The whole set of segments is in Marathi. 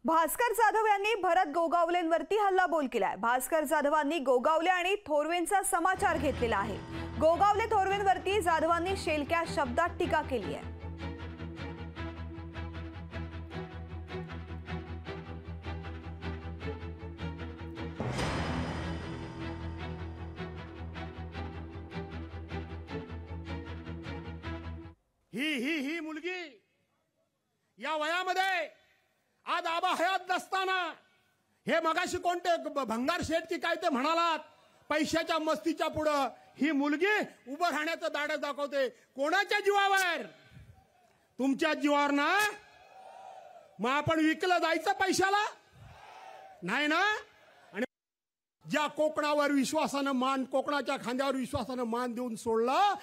भास्कर जाधव यांनी भरत गोगावलेंवरती हल्लाबोल केलाय। भास्कर जाधवांनी गोगावले आणि थोरवेंचा समाचार घेतलेला आहे। गोगावले थोरवेंवरती जाधवांनी शेलक्या शब्दात टीका केली आहे। ही मुलगी या वयामध्ये आज आबा हयात नसताना हे मगाशी कोणते भंगार शेठ की काय ते म्हणालात, पैशाच्या मस्तीच्या पुढं ही मुलगी उभं राहण्याचं दाढ दाखवते। कोणाच्या जीवावर? तुमच्या जीवावर ना। मग आपण विकलं जायचं पैशाला नाही ना। आणि ज्या कोकणावर विश्वासानं मान, कोकणाच्या खांद्यावर विश्वासानं मान देऊन सोडला,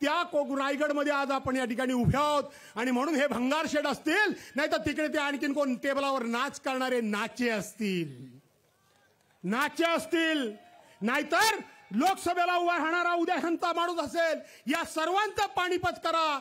त्या रायगडमध्ये आज आपण या ठिकाणी उभे आहोत। आणि म्हणून हे भंगार शेठ असतील, नाही तर तिकडे ते आणखीन कोण टेबलावर नाच करणारे नाचे असतील, नाहीतर लोकसभेला उभा राहणारा उद्या हंता माणूस असेल। या सर्वांचं पाणीपत करा।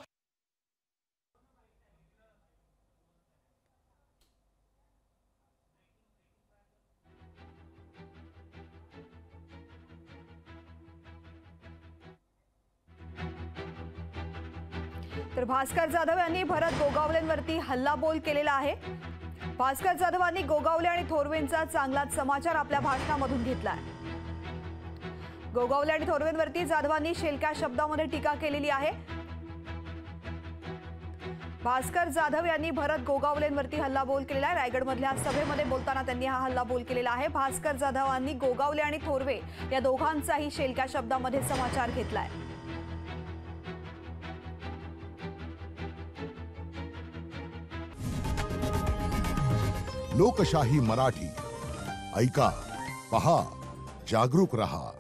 तर भास्कर जाधव यांनी भरत गोगावलेंवरती हल्लाबोल केलेला आहे। भास्कर जाधवांनी गोगावले आणि थोरवेंचा चांगलाच समाचार आपल्या भाषणामधून घेतलाय। गोगावले आणि थोरवेंवरती जाधवांनी शेलक्या शब्दामध्ये टीका केलेली आहे। भास्कर जाधव यांनी भरत गोगावलेंवरती हल्लाबोल केलेला आहे। रायगडमधल्या सभेमध्ये बोलताना त्यांनी हा हल्लाबोल केलेला आहे। भास्कर जाधवांनी गोगावले आणि थोरवे या दोघांचाही शेलक्या शब्दामध्ये समाचार घेतलाय। लोकशाही मराठी ऐका, पहा, जागरूक रहा।